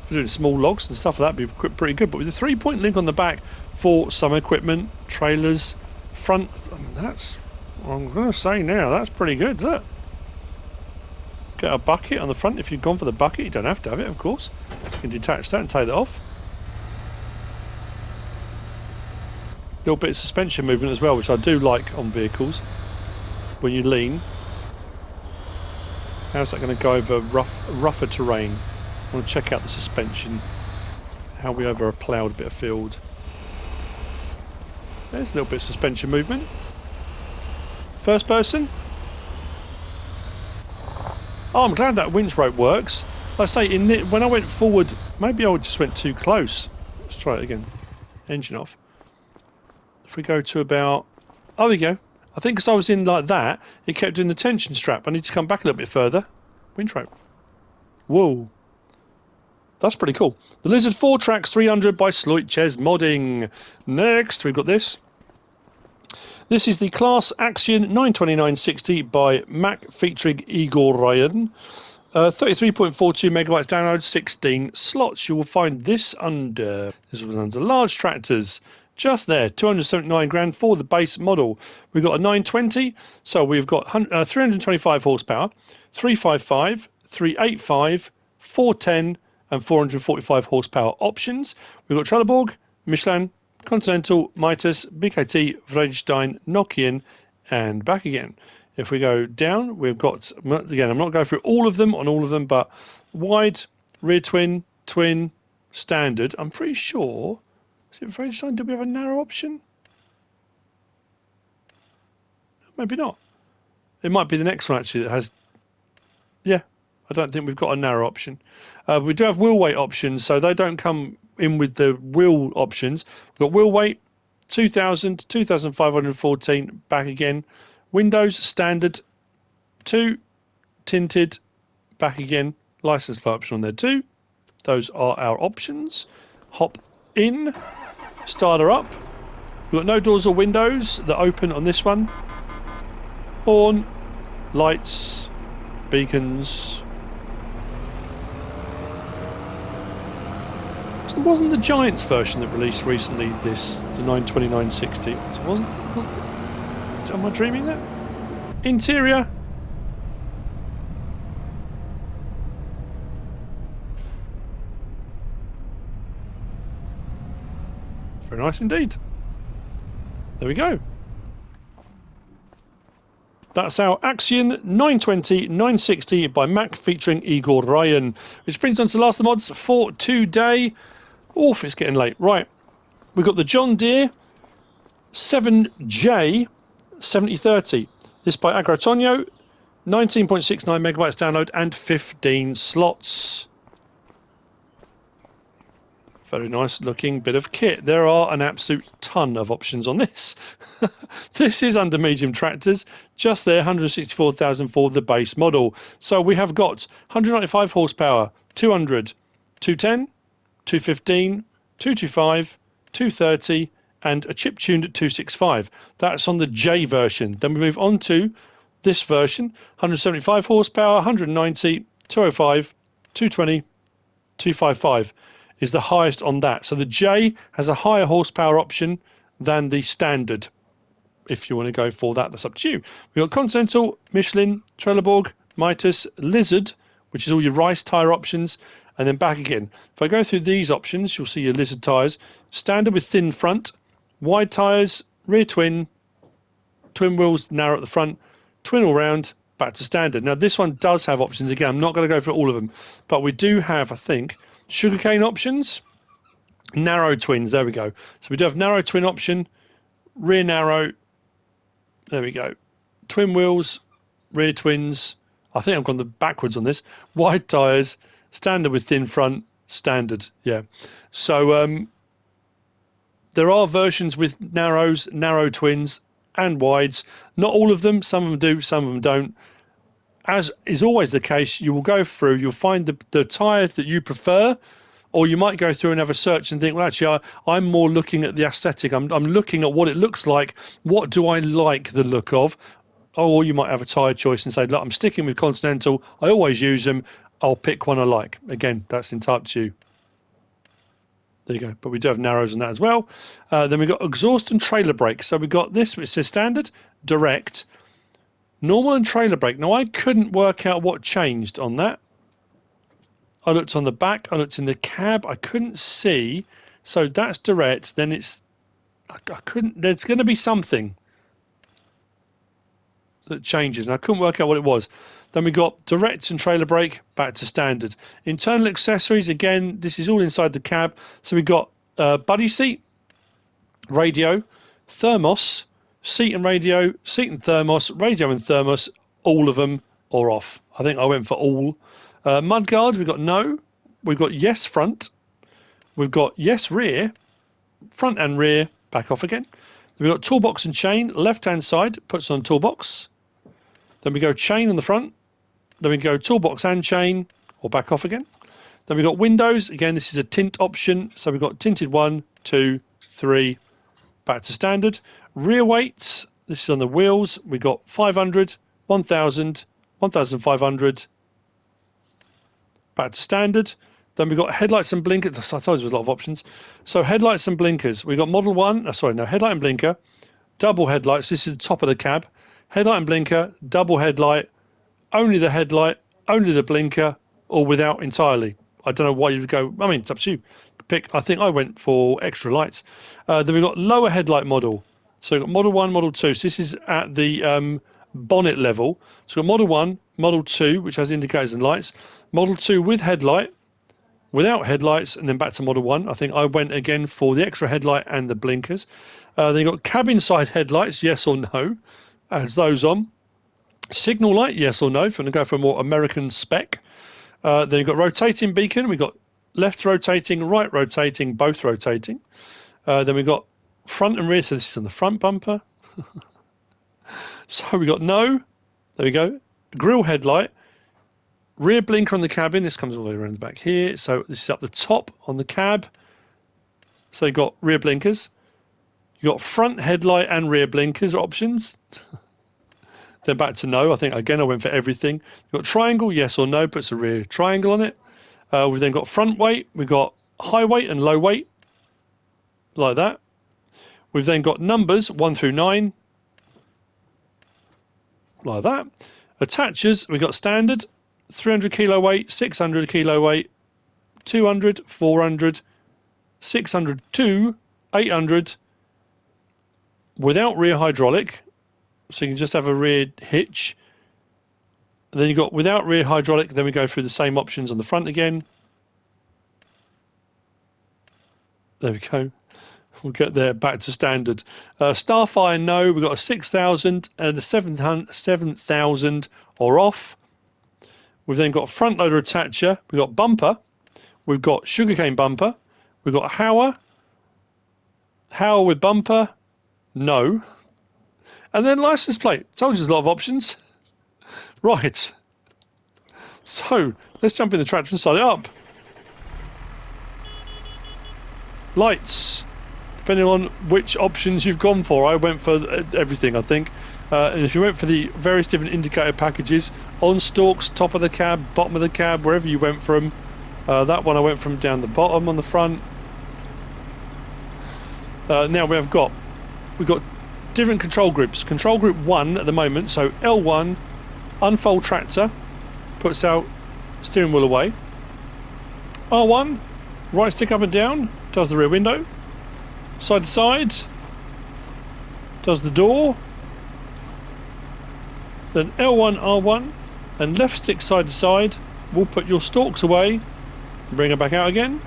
For doing small logs and stuff like that, would be pretty good. But with the 3-point link on the back for some equipment, trailers, front. I mean, that's. I'm going to say now. That's pretty good, isn't it? Get a bucket on the front. If you've gone for the bucket, you don't have to have it, of course. You can detach that and take that off. Little bit of suspension movement as well, which I do like on vehicles. When you lean. How's that going to go over rougher terrain? I want to check out the suspension. How we over a ploughed bit of field. There's a little bit of suspension movement. First person. Oh, I'm glad that winch rope works. Like I say, when I went forward, maybe I just went too close. Let's try it again. Engine off. If we go to about... Oh, there we go. I think because I was in like that, it kept doing the tension strap. I need to come back a little bit further. Winch rope. Whoa. That's pretty cool. The Lizard FourTrax 300 by SleutjesModding. Next, we've got this. This is the Claas Axion 92960 by Mac featuring Agroliner. 33.42 megabytes download, 16 slots. You will find this under. This was under large tractors. Just there, 279 grand for the base model. We've got a 920, so we've got 325 horsepower, 355, 385, 410, and 445 horsepower options. We've got Trelleborg, Michelin, Continental, Mitas, BKT, Vredstein, Nokian, and back again. If we go down, we've got, again, I'm not going through all of them, but wide, rear twin, twin, standard. I'm pretty sure. Is it Vredstein? Do we have a narrow option? Maybe not. It might be the next one actually that has. Yeah, I don't think we've got a narrow option. We do have wheel weight options, so they don't come in with the wheel options. We've got wheel weight, 2000, 2514, back again. Windows, standard, 2, tinted, back again. License plate option on there too. Those are our options. Hop in, starter up. We've got no doors or windows that open on this one. Horn, lights, beacons. Wasn't the Giants version that released recently the 92960? Wasn't am I dreaming that? Interior. Very nice indeed. There we go. That's our Axion 920 960 by Mac featuring Igor Ryan. Which brings on to the last of the mods for today. Oof, it's getting late. Right. We've got the John Deere 7J 7030. This by Agrotonio. 19.69 megabytes download and 15 slots. Very nice looking bit of kit. There are an absolute ton of options on this. This is under medium tractors, just there, 164,000 for the base model. So we have got 195 horsepower, 200, 210, 215, 225, 230, and a chip-tuned 265. That's on the J version. Then we move on to this version, 175 horsepower, 190, 205, 220, 255. Is the highest on that. So the J has a higher horsepower option than the standard. If you want to go for that, that's up to you. We've got Continental, Michelin, Trelleborg, Mitas, Lizard, which is all your rice tyre options, and then back again. If I go through these options, you'll see your Lizard tyres. Standard with thin front, wide tyres, rear twin, twin wheels narrow at the front, twin all round, back to standard. Now this one does have options. Again, I'm not going to go for all of them, but we do have, I think, sugarcane options, narrow twins, there we go. So we do have narrow twin option, rear narrow, there we go. Twin wheels, rear twins, I think I've gone the backwards on this, wide tyres, standard with thin front, standard, yeah. So there are versions with narrows, narrow twins and wides. Not all of them, some of them do, some of them don't. As is always the case, you will go through, you'll find the tyre that you prefer, or you might go through and have a search and think, well, actually, I'm more looking at the aesthetic. I'm looking at what it looks like. What do I like the look of? Or you might have a tyre choice and say, look, I'm sticking with Continental. I always use them. I'll pick one I like. Again, that's entirely up to you. There you go. But we do have narrows on that as well. Then we've got exhaust and trailer brake. So we've got this, which says standard, direct, normal and trailer brake. Now, I couldn't work out what changed on that. I looked on the back. I looked in the cab. I couldn't see. So that's direct. Then it's... I couldn't... There's going to be something that changes. And I couldn't work out what it was. Then we got direct and trailer brake back to standard. Internal accessories. Again, this is all inside the cab. So we've got buddy seat, radio, thermos, seat and radio, seat and thermos, radio and thermos, all of them are off. I think I went for all. Mudguard, we've got no. We've got yes front. We've got yes rear. Front and rear, back off again. Then we've got toolbox and chain, left-hand side, puts on toolbox. Then we go chain on the front. Then we go toolbox and chain, or back off again. Then we've got windows. Again, this is a tint option. So we've got tinted 1, 2, 3, back to standard. Rear weights, this is on the wheels. We've got 500, 1000, 1500, back to standard. Then we've got headlights and blinkers. I told you there was a lot of options. So headlights and blinkers. We've got Model 1, headlight and blinker, double headlights. This is the top of the cab. Headlight and blinker, double headlight, only the headlight, only the blinker, or without entirely. I don't know why you would go, I mean, it's up to you. Pick. I think I went for extra lights. Then we've got lower headlight model. So we've got Model 1, Model 2. So this is at the bonnet level. So we've got Model 1, Model 2, which has indicators and lights. Model 2 with headlight, without headlights, and then back to Model 1. I think I went again for the extra headlight and the blinkers. Then you've got cabin side headlights, yes or no, as those on. Signal light, yes or no, if you want to go for a more American spec. Then you've got rotating beacon. We've got left rotating, right rotating, both rotating. Then we've got front and rear, so this is on the front bumper. So we got no, there we go, grille headlight, rear blinker on the cabin, this comes all the way around the back here, so this is up the top on the cab. So you've got rear blinkers, you've got front headlight and rear blinkers options. Then back to no, I think again I went for everything. You've got triangle, yes or no, puts a rear triangle on it. We've then got front weight, we've got high weight and low weight, like that. We've then got numbers 1 through 9, like that. Attachers, we've got standard, 300 kilo weight, 600 kilo weight, 200, 400, 600 to 800, without rear hydraulic, so you can just have a rear hitch. And then you've got without rear hydraulic, then we go through the same options on the front again. There we go. We'll get there back to standard. Starfire, no. We've got a 6,000 and a 7,000 or off. We've then got a front loader attacher. We've got bumper. We've got sugarcane bumper. We've got Hauer. Hauer with bumper. No. And then license plate. Told you there's a lot of options. Right. So, let's jump in the tractor and start it up. Lights. Depending on which options you've gone for. I went for everything, I think. And if you went for the various different indicator packages, on stalks, top of the cab, bottom of the cab, wherever you went from. That one I went from down the bottom on the front. Now we've got different control groups. Control group 1 at the moment, so L1, unfold tractor, puts our steering wheel away. R1, right stick up and down, does the rear window. Side to side, does the door. Then L1, R1, and left stick side to side will put your stalks away, bring them back out again.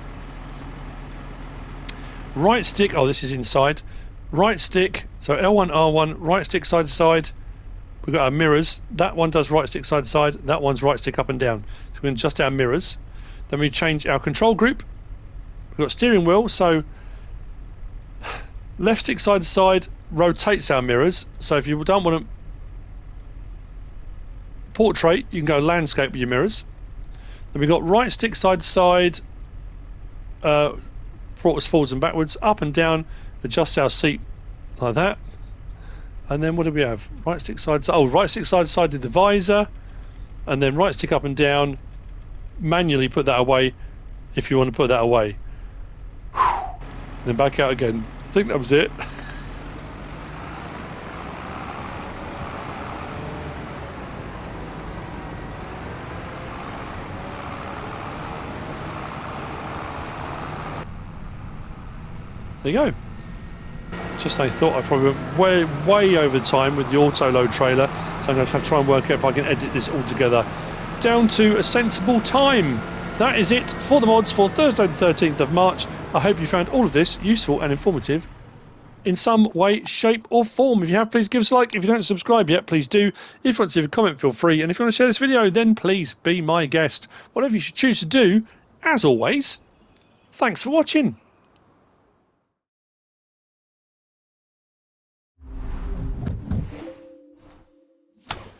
Right stick, oh this is inside. Right stick, so L1, R1, right stick side to side. We've got our mirrors. That one does right stick side to side. That one's right stick up and down. So we're going to adjust our mirrors. Then we change our control group. We've got steering wheel, so left stick side to side rotates our mirrors. So if you don't want to portrait, you can go landscape with your mirrors. Then we've got right stick side to side, brought us forwards and backwards, up and down, adjust our seat like that. And then what do we have? Right stick side to side. Oh, right stick side to side did the visor, and then right stick up and down, manually put that away if you want to put that away. Then back out again. I think that was it. There you go. Just I thought I probably went way over time with the Autoload trailer, so I'm going to have to try and work out if I can edit this all together down to a sensible time. That is it for the mods for Thursday the 13th of March. I hope you found all of this useful and informative in some way, shape or form. If you have, please give us a like. If you don't subscribe yet, please do. If you want to leave a comment, feel free. And if you want to share this video, then please be my guest. Whatever you should choose to do, as always, thanks for watching.